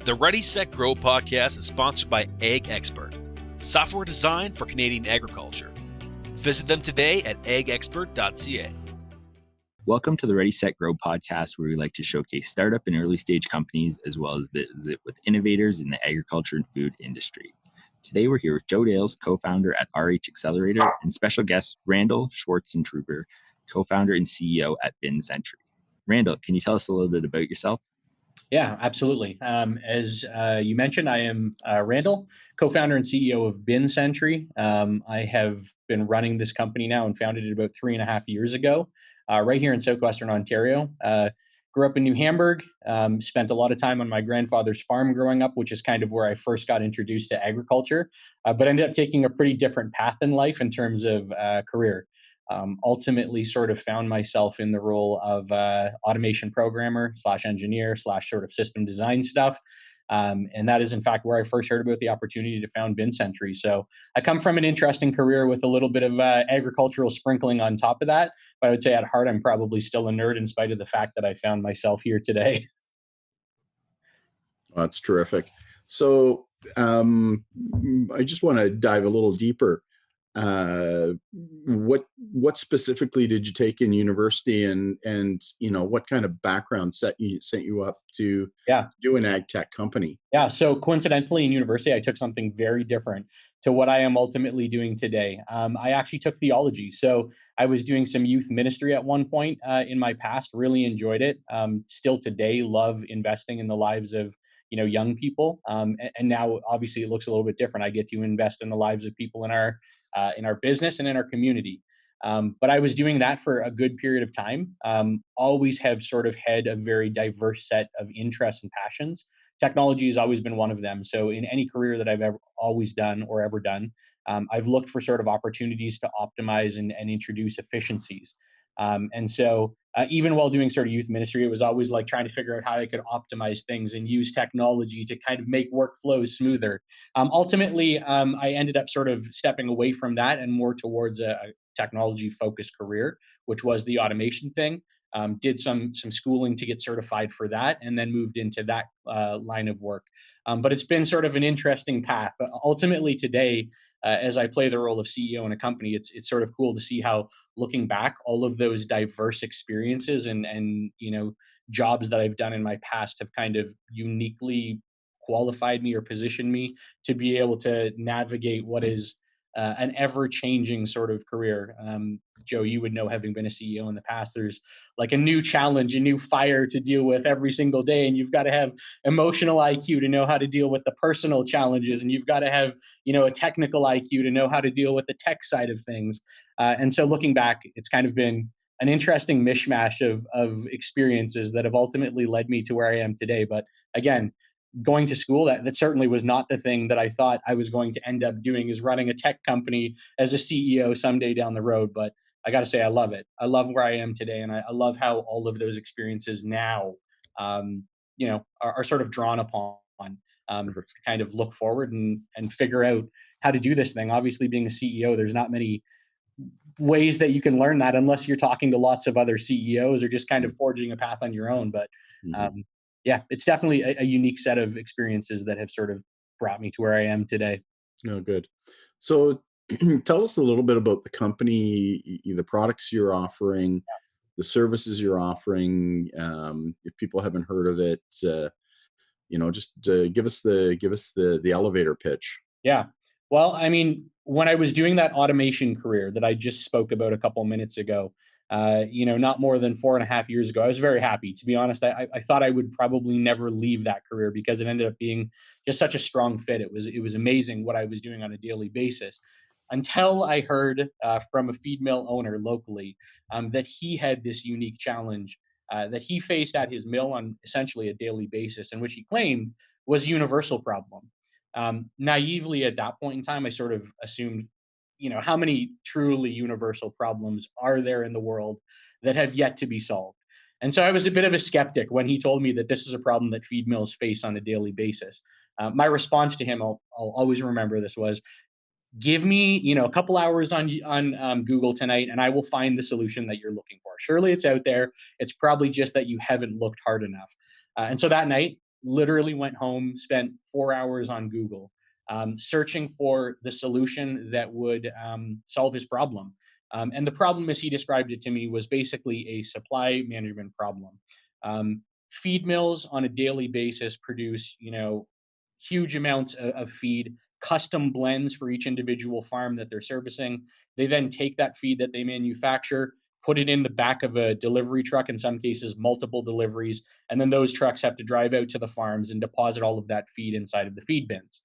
The Ready, Set, Grow podcast is sponsored by Ag Expert, software designed for Canadian agriculture. Visit them today at agexpert.ca. Welcome to the Ready, Set, Grow podcast, where we like to showcase startup and early stage companies, as well as visit with innovators in the agriculture and food industry. Today, we're here with Joe Dales, co-founder at RH Accelerator, and special guest Randall Schwartzentruber, co-founder and CEO at BinSentry. Randall, can you tell us a little bit about yourself? Yeah, absolutely. As you mentioned, I am Randall, co-founder and CEO of BinSentry. I have been running this company now and founded it about 3.5 years ago, right here in southwestern Ontario. Grew up in New Hamburg, spent a lot of time on my grandfather's farm growing up, which is kind of where I first got introduced to agriculture, but ended up taking a pretty different path in life in terms of career. Ultimately sort of found myself in the role of automation programmer / engineer / sort of system design stuff. And that is in fact where I first heard about the opportunity to found BinSentry. So I come from an interesting career with a little bit of agricultural sprinkling on top of that. But I would say at heart, I'm probably still a nerd in spite of the fact that I found myself here today. Well, that's terrific. So I just want to dive a little deeper. What specifically did you take in university, and what kind of background sent you up to do an ag tech company? Yeah, so coincidentally in university, I took something very different to what I am ultimately doing today. I actually took theology. So I was doing some youth ministry at one point in my past, really enjoyed it. Still today, love investing in the lives of young people. And now obviously it looks a little bit different. I get to invest in the lives of people in our business and in our community. But I was doing that for a good period of time. Always have sort of had a very diverse set of interests and passions. Technology has always been one of them. So in any career that I've ever done, I've looked for sort of opportunities to optimize and introduce efficiencies. And so even while doing sort of youth ministry, it was always like trying to figure out how I could optimize things and use technology to kind of make workflows smoother. Ultimately, I ended up sort of stepping away from that and more towards a technology-focused career, which was the automation thing. Did some schooling to get certified for that, and then moved into that line of work. But it's been sort of an interesting path. But ultimately today, as I play the role of CEO in a company, it's sort of cool to see how, looking back, all of those diverse experiences and jobs that I've done in my past have kind of uniquely qualified me or positioned me to be able to navigate what is an ever-changing sort of career. Joe, you would know, having been a CEO in the past, there's like a new challenge, a new fire to deal with every single day, and you've got to have emotional IQ to know how to deal with the personal challenges, and you've got to have a technical IQ to know how to deal with the tech side of things. And so looking back, it's kind of been an interesting mishmash of experiences that have ultimately led me to where I am today. But again, going to school, that certainly was not the thing that I thought I was going to end up doing, is running a tech company as a CEO someday down the road. But I got to say, I love it. I love where I am today. And I love how all of those experiences now, are sort of drawn upon to kind of look forward and figure out how to do this thing. Obviously, being a CEO, there's not many ways that you can learn that unless you're talking to lots of other CEOs or just kind of forging a path on your own. But yeah, it's definitely a unique set of experiences that have sort of brought me to where I am today. Oh, good. So tell us a little bit about the company, the products you're offering, the services you're offering. If people haven't heard of it, just give us the elevator pitch. Yeah. Well, I mean, when I was doing that automation career that I just spoke about a couple minutes ago, not more than 4.5 years ago, I was very happy. To be honest, I thought I would probably never leave that career because it ended up being just such a strong fit. It was amazing what I was doing on a daily basis, until I heard from a feed mill owner locally that he had this unique challenge that he faced at his mill on essentially a daily basis, and which he claimed was a universal problem. Naively at that point in time, I sort of assumed, how many truly universal problems are there in the world that have yet to be solved? And so I was a bit of a skeptic when he told me that this is a problem that feed mills face on a daily basis. My response to him, I'll always remember this, was, give me, a couple hours on Google tonight, and I will find the solution that you're looking for. Surely it's out there. It's probably just that you haven't looked hard enough. And so that night, literally went home, spent 4 hours on Google, searching for the solution that would solve his problem. And the problem, as he described it to me, was basically a supply management problem. Feed mills on a daily basis produce, huge amounts of feed, custom blends for each individual farm that they're servicing. They then take that feed that they manufacture, put it in the back of a delivery truck, in some cases, multiple deliveries. And then those trucks have to drive out to the farms and deposit all of that feed inside of the feed bins.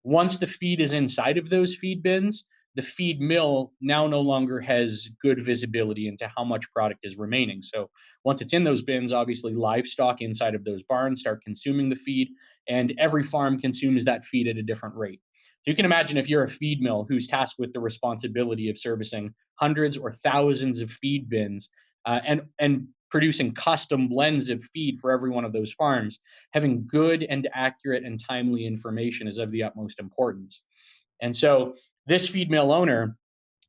Once the feed is inside of those feed bins, the feed mill now no longer has good visibility into how much product is remaining. So once it's in those bins, obviously livestock inside of those barns start consuming the feed, and every farm consumes that feed at a different rate. So you can imagine if you're a feed mill who's tasked with the responsibility of servicing hundreds or thousands of feed bins, and producing custom blends of feed for every one of those farms, having good and accurate and timely information is of the utmost importance. And so this feed mill owner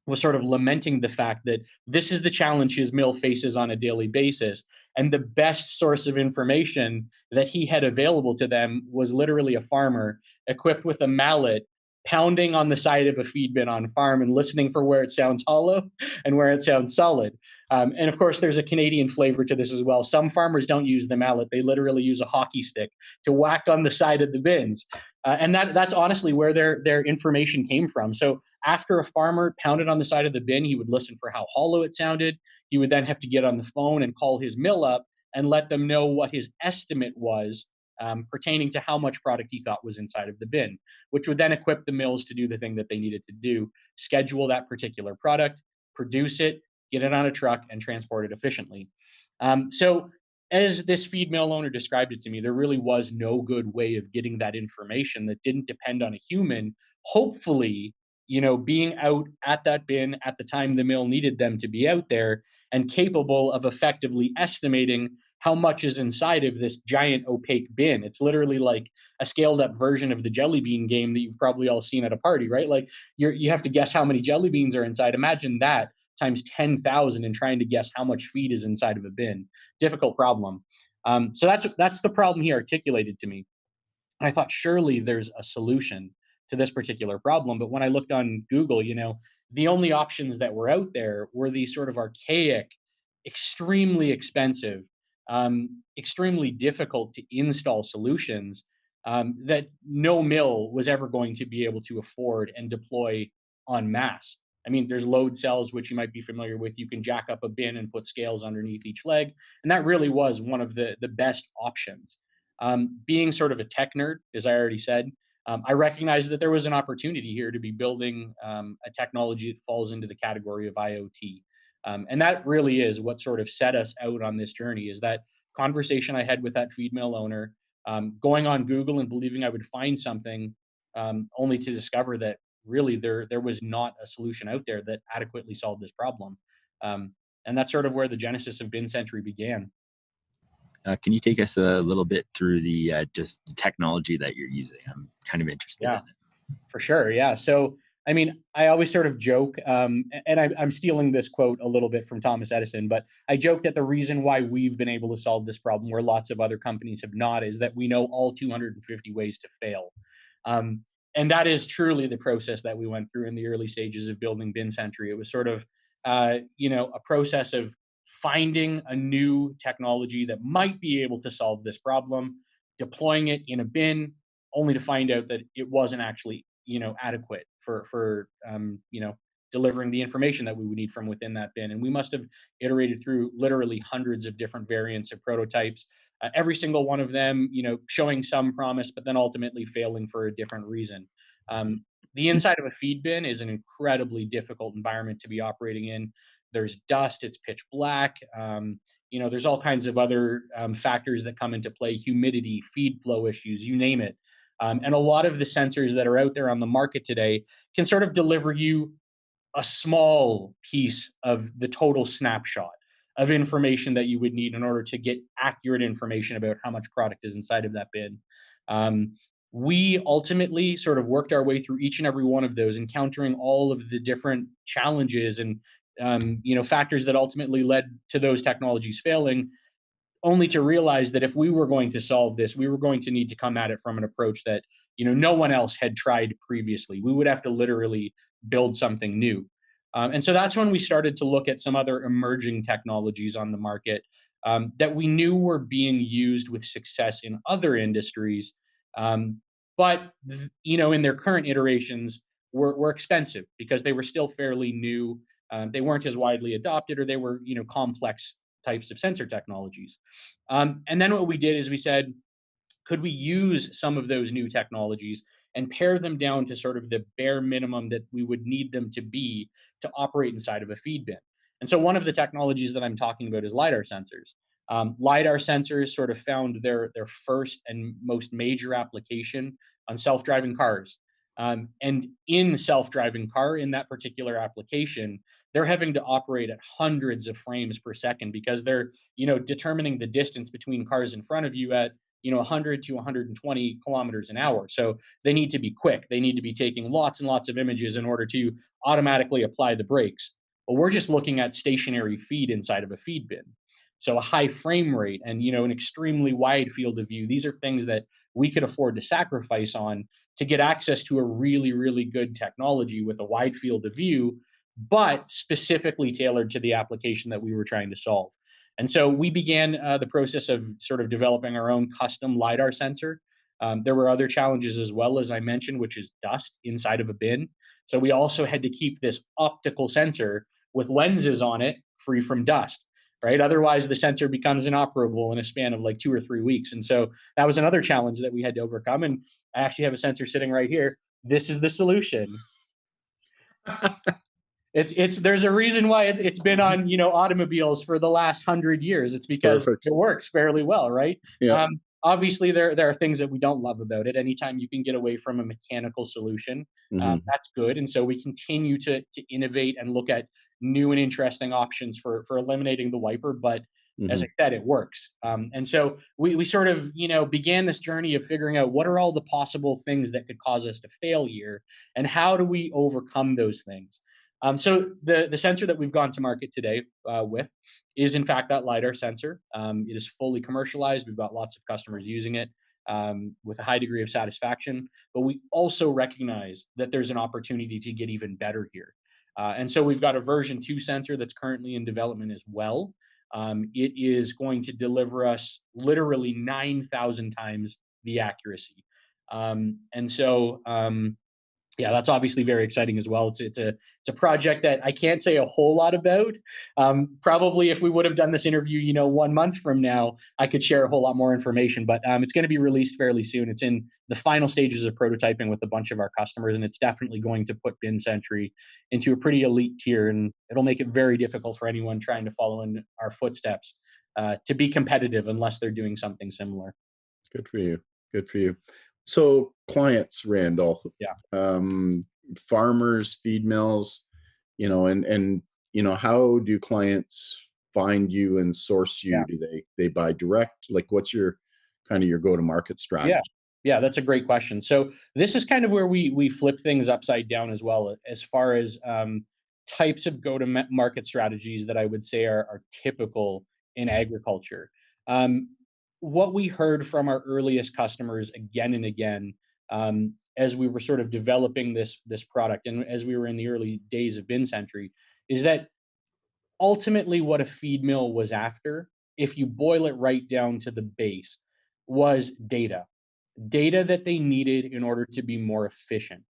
was sort of lamenting the fact that this is the challenge his mill faces on a daily basis. And the best source of information that he had available to them was literally a farmer equipped with a mallet, pounding on the side of a feed bin on farm and listening for where it sounds hollow and where it sounds solid. And of course, there's a Canadian flavor to this as well. Some farmers don't use the mallet. They literally use a hockey stick to whack on the side of the bins. And that's honestly where their information came from. So after a farmer pounded on the side of the bin, he would listen for how hollow it sounded. He would then have to get on the phone and call his mill up and let them know what his estimate was, pertaining to how much product he thought was inside of the bin, which would then equip the mills to do the thing that they needed to do: schedule that particular product, produce it, get it on a truck, and transport it efficiently. So as this feed mill owner described it to me, there really was no good way of getting that information that didn't depend on a human, hopefully, being out at that bin at the time the mill needed them to be out there and capable of effectively estimating how much is inside of this giant opaque bin. It's literally like a scaled up version of the jelly bean game that you've probably all seen at a party, right? Like you have to guess how many jelly beans are inside. Imagine that times 10,000 and trying to guess how much feed is inside of a bin. Difficult problem. So that's the problem he articulated to me. I thought surely there's a solution to this particular problem. But when I looked on Google, the only options that were out there were these sort of archaic, extremely expensive, extremely difficult to install solutions that no mill was ever going to be able to afford and deploy en masse. I mean, there's load cells, which you might be familiar with. You can jack up a bin and put scales underneath each leg. And that really was one of the best options. Being sort of a tech nerd, as I already said, I recognized that there was an opportunity here to be building a technology that falls into the category of IoT. And that really is what sort of set us out on this journey, is that conversation I had with that feed mill owner, going on Google and believing I would find something, only to discover that really there was not a solution out there that adequately solved this problem. And that's sort of where the genesis of BinSentry began. Can you take us a little bit through the just the technology that you're using? I'm kind of interested in it. For sure. Yeah. So, I mean, I always sort of joke, and I'm stealing this quote a little bit from Thomas Edison, but I joke that the reason why we've been able to solve this problem where lots of other companies have not is that we know all 250 ways to fail. And that is truly the process that we went through in the early stages of building BinSentry. It was sort of, a process of finding a new technology that might be able to solve this problem, deploying it in a bin, only to find out that it wasn't actually, adequate for delivering the information that we would need from within that bin. And we must have iterated through literally hundreds of different variants of prototypes, every single one of them, showing some promise, but then ultimately failing for a different reason. The inside of a feed bin is an incredibly difficult environment to be operating in. There's dust, it's pitch black. There's all kinds of other factors that come into play: humidity, feed flow issues, you name it. And a lot of the sensors that are out there on the market today can sort of deliver you a small piece of the total snapshot of information that you would need in order to get accurate information about how much product is inside of that bin. We ultimately sort of worked our way through each and every one of those, encountering all of the different challenges and factors that ultimately led to those technologies failing, only to realize that if we were going to solve this, we were going to need to come at it from an approach that, no one else had tried previously. We would have to literally build something new. And so that's when we started to look at some other emerging technologies on the market that we knew were being used with success in other industries, but in their current iterations were expensive because they were still fairly new. They weren't as widely adopted, or they were complex types of sensor technologies. And then what we did is we said, could we use some of those new technologies and pare them down to sort of the bare minimum that we would need them to be to operate inside of a feed bin? And so one of the technologies that I'm talking about is LiDAR sensors. LiDAR sensors sort of found their first and most major application on self-driving cars. And in self-driving car, in that particular application, they're having to operate at hundreds of frames per second because they're, determining the distance between cars in front of you at 100 to 120 kilometers an hour. So they need to be quick. They need to be taking lots and lots of images in order to automatically apply the brakes. But we're just looking at stationary feed inside of a feed bin. So a high frame rate and an extremely wide field of view. These are things that we could afford to sacrifice on to get access to a really, really good technology with a wide field of view, but specifically tailored to the application that we were trying to solve. And so we began the process of sort of developing our own custom LiDAR sensor. There were other challenges as well, as I mentioned, which is dust inside of a bin. So we also had to keep this optical sensor with lenses on it free from dust, right? Otherwise, the sensor becomes inoperable in a span of like 2 or 3 weeks. And so that was another challenge that we had to overcome. And I actually have a sensor sitting right here. This is the solution. It's there's a reason why it's been on automobiles for the last 100 years. It's because Perfect. it works fairly well, right? Yeah. Obviously, there are things that we don't love about it. Anytime you can get away from a mechanical solution, Mhm. that's good. And so we continue to innovate and look at new and interesting options for eliminating the wiper. But as I Mhm. said, it works. And so we sort of began this journey of figuring out what are all the possible things that could cause us to fail here, and how do we overcome those things. So the sensor that we've gone to market today with is in fact that LiDAR sensor. It is fully commercialized. We've got lots of customers using it with a high degree of satisfaction, but we also recognize that there's an opportunity to get even better here. And so we've got a version 2 sensor that's currently in development as well. It is going to deliver us literally 9,000 times the accuracy. And so yeah, that's obviously very exciting as well. It's a project that I can't say a whole lot about. Probably if we would have done this interview, 1 month from now, I could share a whole lot more information. But it's going to be released fairly soon. It's in the final stages of prototyping with a bunch of our customers, and it's definitely going to put BinSentry into a pretty elite tier, and it'll make it very difficult for anyone trying to follow in our footsteps to be competitive unless they're doing something similar. Good for you. Good for you. So clients, Randall, Yeah. farmers, feed mills, and how do clients find you and source you? Yeah. Do they buy direct? Like, what's your kind of your go-to-market strategy? Yeah. Yeah, that's a great question. So this is kind of where we flip things upside down as well, as far as types of go-to-market strategies that I would say are typical in agriculture. What we heard from our earliest customers again and again, as we were sort of developing this product, and as we were in the early days of BinSentry, is that ultimately what a feed mill was after, if you boil it right down to the base, was data that they needed in order to be more efficient.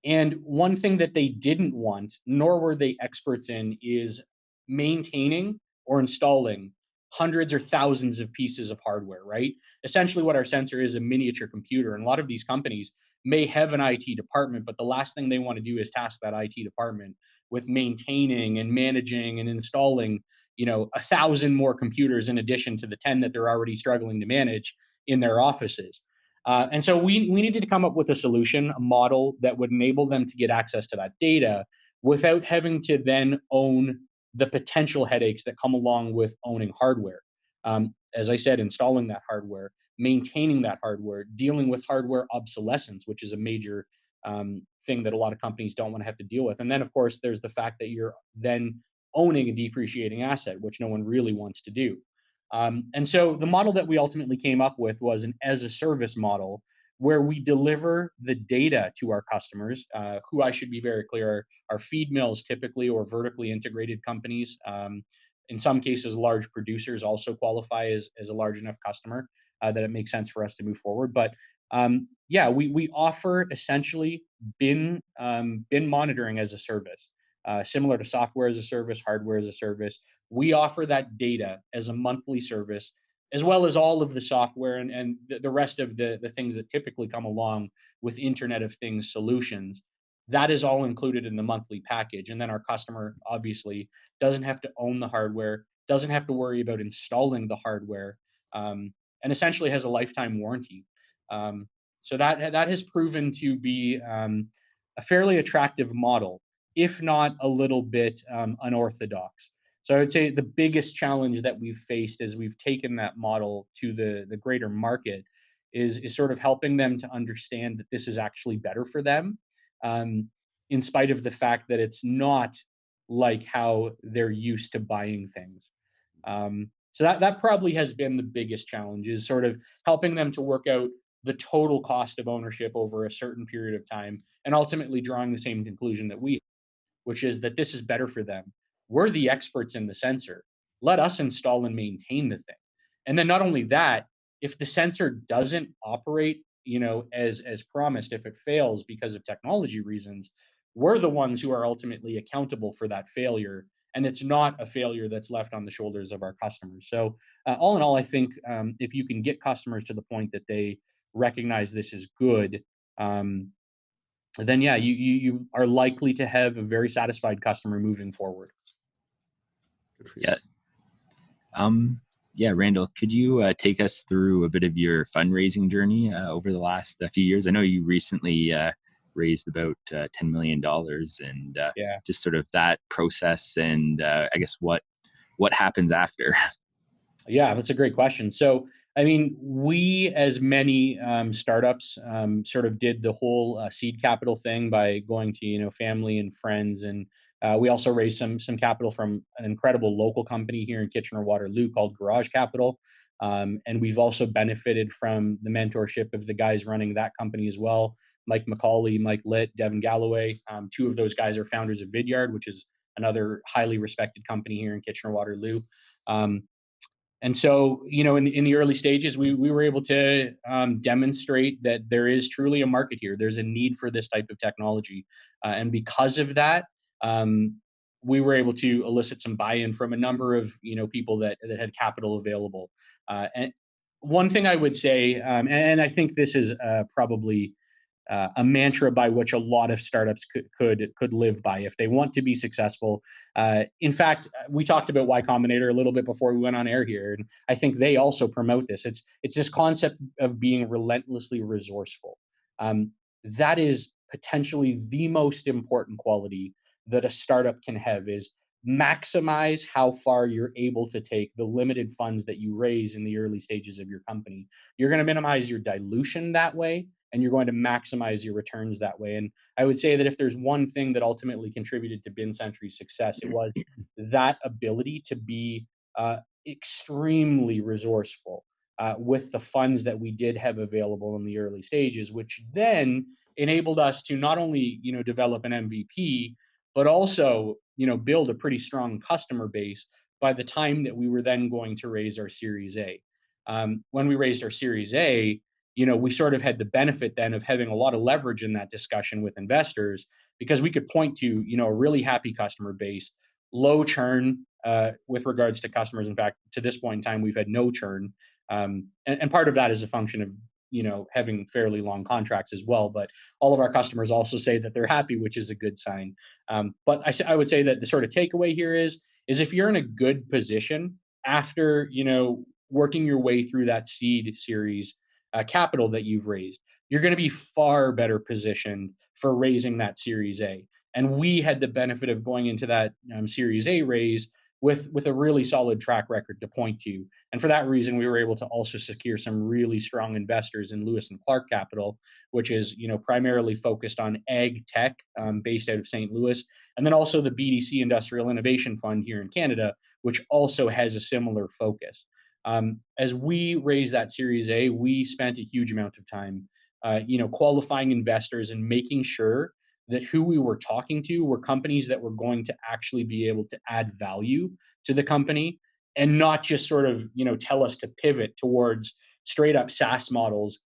And one thing that they didn't want, nor were they experts in, is maintaining or installing hundreds or thousands of pieces of hardware, right? Essentially, what our sensor is a miniature computer. And a lot of these companies may have an IT department, but the last thing they want to do is task that IT department with maintaining and managing and installing, 1,000 more computers in addition to the 10 that they're already struggling to manage in their offices. And so we needed to come up with a solution, a model that would enable them to get access to that data without having to then own the potential headaches that come along with owning hardware. As I said, installing that hardware, maintaining that hardware, dealing with hardware obsolescence, which is a major thing that a lot of companies don't want to have to deal with. And then, of course, there's the fact that you're then owning a depreciating asset, which no one really wants to do. And so the model that we ultimately came up with was an as a service model where we deliver the data to our customers, who I should be very clear are feed mills typically or vertically integrated companies. In some cases, large producers also qualify as a large enough customer that it makes sense for us to move forward. But yeah, we offer essentially bin monitoring as a service, similar to software as a service, hardware as a service. We offer that data as a monthly service, as well as all of the software and the rest of the things that typically come along with Internet of Things solutions. That is all included in the monthly package. And then our customer obviously doesn't have to own the hardware, doesn't have to worry about installing the hardware, and essentially has a lifetime warranty. So that has proven to be a fairly attractive model, if not a little bit unorthodox. So I would say the biggest challenge that we've faced as we've taken that model to the greater market is sort of helping them to understand that this is actually better for them, um, in spite of the fact that it's not like how they're used to buying things. So that probably has been the biggest challenge, is sort of helping them to work out the total cost of ownership over a certain period of time, and ultimately drawing the same conclusion that we, which is that this is better for them. We're the experts in the sensor. Let us install and maintain the thing. And then not only that, if the sensor doesn't operate, as promised, if it fails because of technology reasons, we're the ones who are ultimately accountable for that failure. And it's not a failure that's left on the shoulders of our customers. So, all in all, I think if you can get customers to the point that they recognize this is good, um, then yeah, you are likely to have a very satisfied customer moving forward. Good for you. Yeah. Yeah, Randall, could you take us through a bit of your fundraising journey over the last few years? I know you recently raised about $10 million, and Yeah. just sort of that process, and I guess what happens after. Yeah, that's a great question. So, I mean, we, as many startups, sort of did the whole seed capital thing by going to family and friends, and we also raised some capital from an incredible local company here in Kitchener Waterloo called Garage Capital, and we've also benefited from the mentorship of the guys running that company as well, Mike McCauley, Mike Litt, Devin Galloway. Two of those guys are founders of Vidyard, which is another highly respected company here in Kitchener Waterloo. Um, and so, in the early stages, we were able to demonstrate that there is truly a market here. There's a need for this type of technology. And because of that, we were able to elicit some buy-in from a number of, people that had capital available. And one thing I would say, and I think this is probably a mantra by which a lot of startups could live by if they want to be successful. In fact, we talked about Y Combinator a little bit before we went on air here, and I think they also promote this. It's this concept of being relentlessly resourceful. That is potentially the most important quality that a startup can have, is maximize how far you're able to take the limited funds that you raise in the early stages of your company. You're going to minimize your dilution that way, and you're going to maximize your returns that way. And I would say that if there's one thing that ultimately contributed to BinSentry's success, it was that ability to be extremely resourceful with the funds that we did have available in the early stages, which then enabled us to not only develop an MVP, but also build a pretty strong customer base by the time that we were then going to raise our Series A. When we raised our Series A, we sort of had the benefit then of having a lot of leverage in that discussion with investors, because we could point to, a really happy customer base, low churn with regards to customers. In fact, to this point in time, we've had no churn. And part of that is a function of, having fairly long contracts as well. But all of our customers also say that they're happy, which is a good sign. But I would say that the sort of takeaway here is if you're in a good position after, working your way through that seed series capital that you've raised, you're going to be far better positioned for raising that Series A. And we had the benefit of going into that Series A raise with a really solid track record to point to. And for that reason, we were able to also secure some really strong investors in Lewis and Clark Capital, which is primarily focused on ag tech, based out of St. Louis, and then also the BDC Industrial Innovation Fund here in Canada, which also has a similar focus. As we raised that Series A, we spent a huge amount of time, qualifying investors and making sure that who we were talking to were companies that were going to actually be able to add value to the company and not just sort of, tell us to pivot towards straight up SaaS models,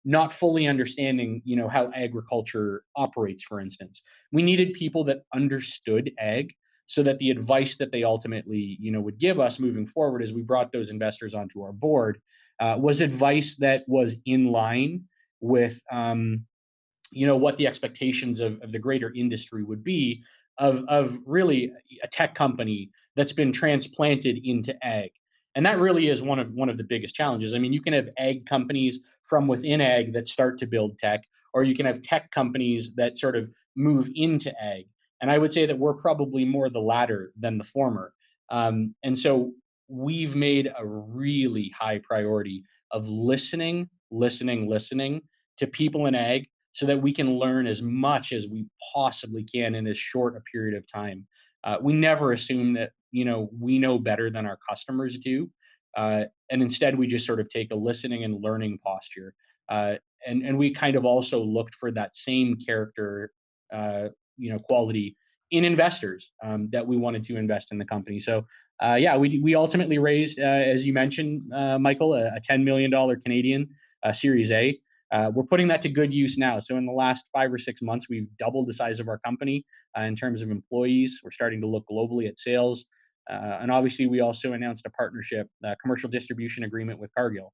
not fully understanding, how agriculture operates, for instance. We needed people that understood ag so that the advice that they ultimately, would give us moving forward as we brought those investors onto our board was advice that was in line with, what the expectations of the greater industry would be of really a tech company that's been transplanted into ag. And that really is one of the biggest challenges. I mean, you can have ag companies from within ag that start to build tech, or you can have tech companies that sort of move into ag. And I would say that we're probably more the latter than the former. And so we've made a really high priority of listening to people in ag so that we can learn as much as we possibly can in as short a period of time. We never assume that we know better than our customers do, and instead we just sort of take a listening and learning posture. And we kind of also looked for that same character, quality in investors that we wanted to invest in the company. So yeah, we ultimately raised, as you mentioned, Michael, a $10 million Canadian Series A. We're putting that to good use now. So in the last 5 or 6 months, we've doubled the size of our company in terms of employees. We're starting to look globally at sales. And obviously, we also announced a partnership, commercial distribution agreement with Cargill,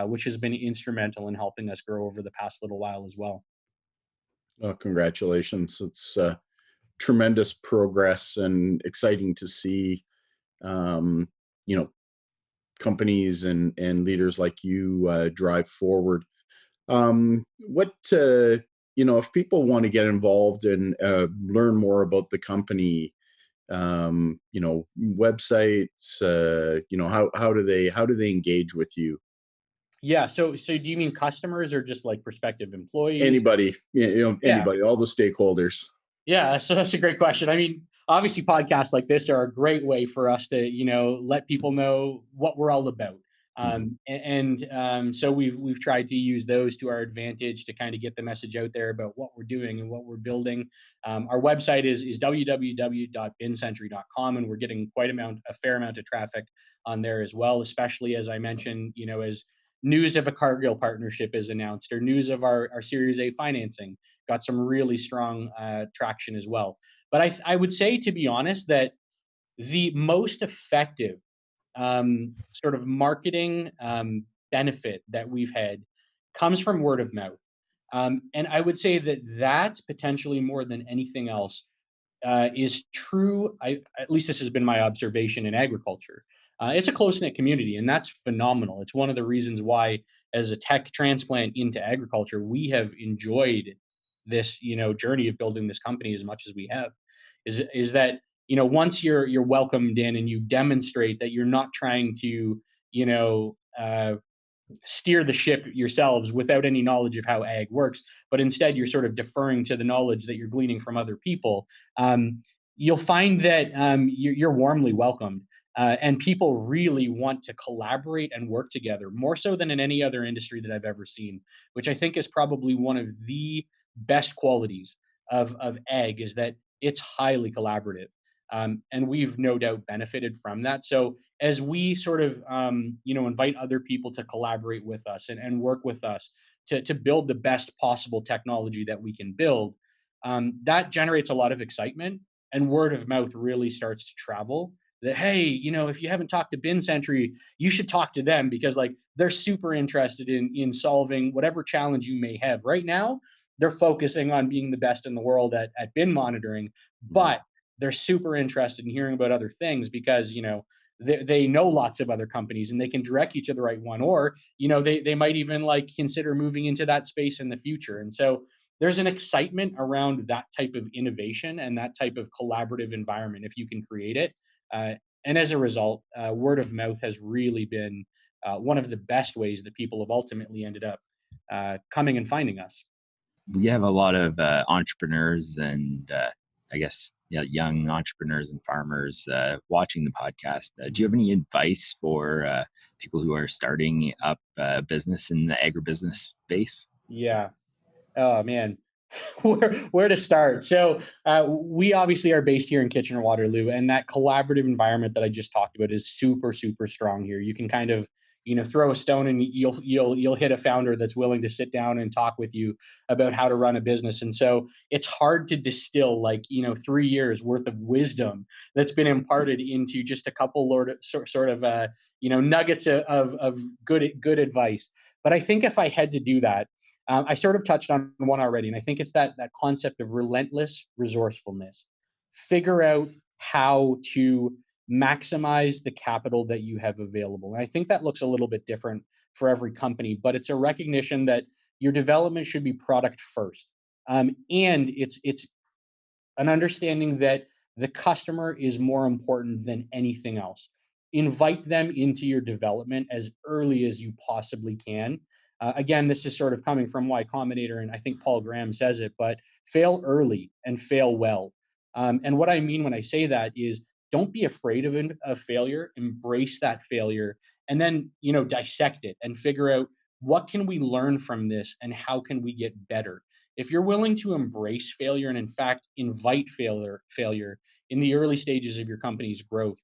which has been instrumental in helping us grow over the past little while as well. Well, congratulations. It's tremendous progress and exciting to see, um, you know, companies and leaders like you drive forward. What if people want to get involved and learn more about the company, websites, how do they engage with you? Yeah. So do you mean customers or just like prospective employees? Anybody, Yeah. anybody, all the stakeholders. Yeah, so that's a great question. I mean, obviously, podcasts like this are a great way for us to, let people know what we're all about. Mhm. So we've tried to use those to our advantage to kind of get the message out there about what we're doing and what we're building. Our website is www.binsentry.com, and we're getting a fair amount of traffic on there as well. Especially as I mentioned, as news of a Cargill partnership is announced or news of our Series A financing got some really strong traction as well. But I would say, to be honest, that the most effective sort of marketing benefit that we've had comes from word of mouth. And I would say that potentially more than anything else is true. At least this has been my observation in agriculture. It's a close knit community, and that's phenomenal. It's one of the reasons why, as a tech transplant into agriculture, we have enjoyed this, journey of building this company as much as we have. Is that once you're welcomed in and you demonstrate that you're not trying to steer the ship yourselves without any knowledge of how ag works, but instead you're sort of deferring to the knowledge that you're gleaning from other people, you'll find that you're warmly welcomed. And people really want to collaborate and work together more so than in any other industry that I've ever seen, which I think is probably one of the best qualities of ag is that it's highly collaborative. And we've no doubt benefited from that. So as we sort of invite other people to collaborate with us and work with us to build the best possible technology that we can build, that generates a lot of excitement, and word of mouth really starts to travel that, hey, if you haven't talked to BinSentry, you should talk to them because like they're super interested in solving whatever challenge you may have. Right now they're focusing on being the best in the world at bin monitoring, Mhm. but they're super interested in hearing about other things because they know lots of other companies and they can direct you to the right one, or they might even like consider moving into that space in the future. And so there's an excitement around that type of innovation and that type of collaborative environment if you can create it. And as a result, word of mouth has really been one of the best ways that people have ultimately ended up coming and finding us. We have a lot of entrepreneurs and I guess young entrepreneurs and farmers watching the podcast. Do you have any advice for people who are starting up business in the agribusiness space? Yeah. Oh man, where to start? So we obviously are based here in Kitchener-Waterloo, and that collaborative environment that I just talked about is super, super strong here. You can kind of, throw a stone and you'll hit a founder that's willing to sit down and talk with you about how to run a business. And so it's hard to distill 3 years worth of wisdom that's been imparted into just a couple nuggets of good advice. But I think if I had to do that, I sort of touched on one already, and I think it's that concept of relentless resourcefulness. Figure out how to maximize the capital that you have available. And I think that looks a little bit different for every company, but it's a recognition that your development should be product first. And it's an understanding that the customer is more important than anything else. Invite them into your development as early as you possibly can. Again, this is sort of coming from Y Combinator, and I think Paul Graham says it, but fail early and fail well. And what I mean when I say that is don't be afraid of failure, embrace that failure, and then dissect it and figure out what can we learn from this and how can we get better. If you're willing to embrace failure and in fact invite failure in the early stages of your company's growth,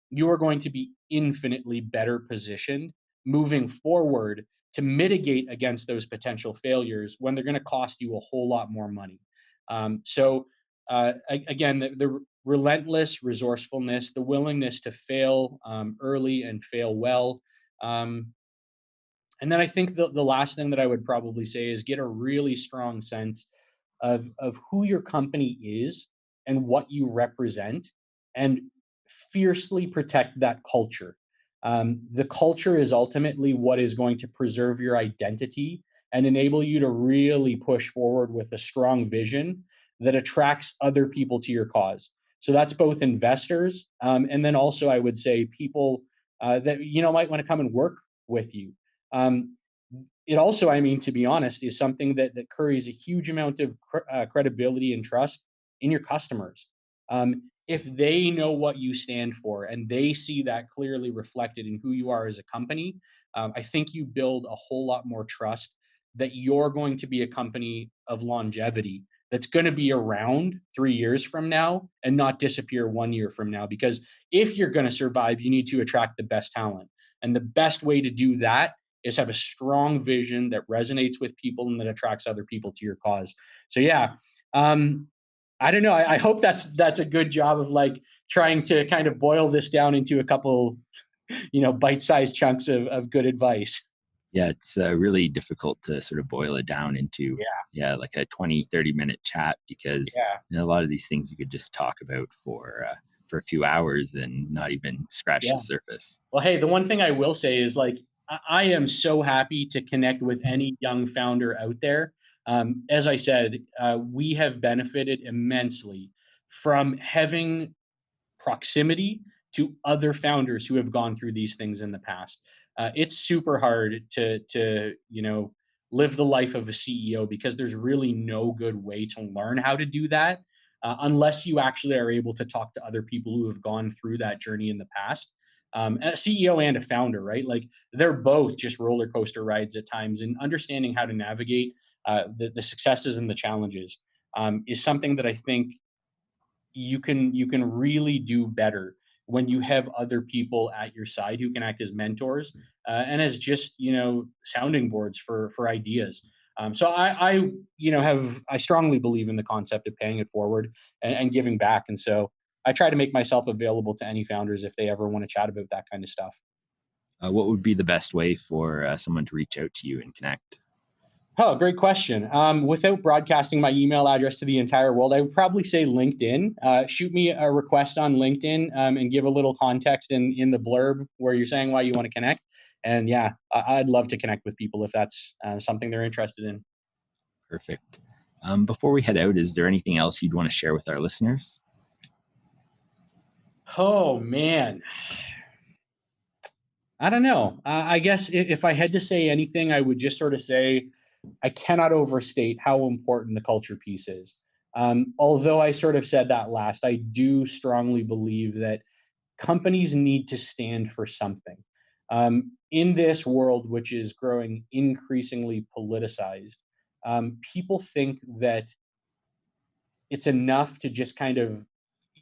you are going to be infinitely better positioned moving forward to mitigate against those potential failures when they're going to cost you a whole lot more money. Again, the relentless resourcefulness, the willingness to fail early and fail well. And then I think the last thing that I would probably say is get a really strong sense of who your company is and what you represent, and fiercely protect that culture. The culture is ultimately what is going to preserve your identity and enable you to really push forward with a strong vision that attracts other people to your cause. So that's both investors, and then also I would say people that might want to come and work with you. Um, it also, I mean, to be honest, is something that carries a huge amount of credibility and trust in your customers. If they know what you stand for and they see that clearly reflected in who you are as a company, I think you build a whole lot more trust that you're going to be a company of longevity that's going to be around 3 years from now and not disappear 1 year from now. Because if you're going to survive, you need to attract the best talent. And the best way to do that is have a strong vision that resonates with people and that attracts other people to your cause. So yeah, I don't know. I hope that's a good job of trying to kind of boil this down into a couple, bite-sized chunks of good advice. Yeah, it's really difficult to sort of boil it down into like a 20-30 minute chat, because a lot of these things you could just talk about for a few hours and not even scratch the surface. Well, hey, the one thing I will say is I am so happy to connect with any young founder out there. As I said, we have benefited immensely from having proximity to other founders who have gone through these things in the past. It's super hard to live the life of a CEO because there's really no good way to learn how to do that unless you actually are able to talk to other people who have gone through that journey in the past. A CEO and a founder, right? They're both just roller coaster rides at times, and understanding how to navigate the successes and the challenges is something that I think you can really do better when you have other people at your side who can act as mentors and as just sounding boards for ideas. So I strongly believe in the concept of paying it forward and giving back, and so I try to make myself available to any founders if they ever want to chat about that kind of stuff. What would be the best way for someone to reach out to you and connect? Oh, great question. Without broadcasting my email address to the entire world, I would probably say LinkedIn. Shoot me a request on LinkedIn and give a little context in the blurb where you're saying why you want to connect. And yeah, I'd love to connect with people if that's something they're interested in. Perfect. Before we head out, is there anything else you'd want to share with our listeners? Oh, man. I don't know. I guess if I had to say anything, I would just sort of say I cannot overstate how important the culture piece is. Although I sort of said that last, I do strongly believe that companies need to stand for something. In this world, which is growing increasingly politicized, people think that it's enough to just kind of,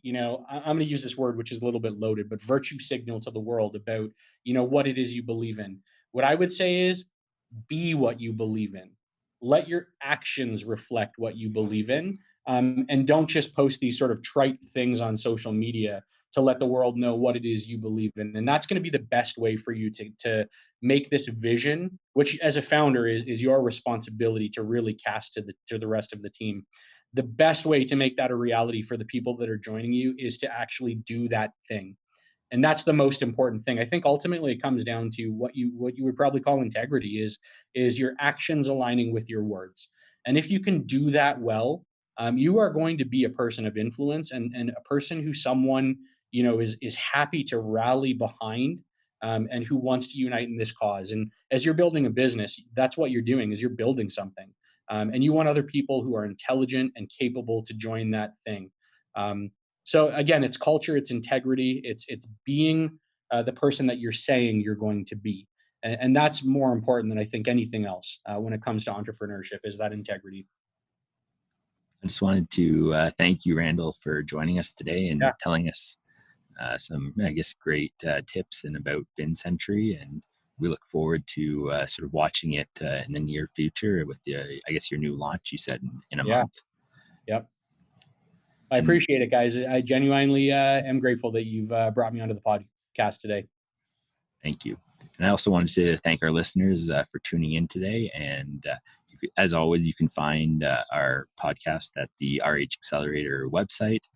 I'm going to use this word, which is a little bit loaded, but virtue signal to the world about, what it is you believe in. What I would say is be what you believe in. Let your actions reflect what you believe in. And don't just post these sort of trite things on social media to let the world know what it is you believe in. And that's going to be the best way for you to make this vision, which as a founder is your responsibility to really cast to the rest of the team. The best way to make that a reality for the people that are joining you is to actually do that thing. And that's the most important thing. I think ultimately it comes down to what you would probably call integrity is your actions aligning with your words. And if you can do that well, you are going to be a person of influence and a person who someone is happy to rally behind, and who wants to unite in this cause. And as you're building a business, that's what you're doing, is you're building something, and you want other people who are intelligent and capable to join that thing. So again, it's culture, it's integrity, it's being the person that you're saying you're going to be, and that's more important than I think anything else when it comes to entrepreneurship, is that integrity. I just wanted to thank you, Randall, for joining us today and telling us some, I guess, great tips and about BinSentry. And we look forward to sort of watching it in the near future with I guess, your new launch, you said, in a month. Yep. I appreciate it, guys. I genuinely am grateful that you've brought me onto the podcast today. Thank you. And I also wanted to thank our listeners for tuning in today. And as always, you can find our podcast at the RH Accelerator website.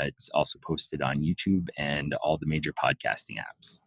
It's also posted on YouTube and all the major podcasting apps.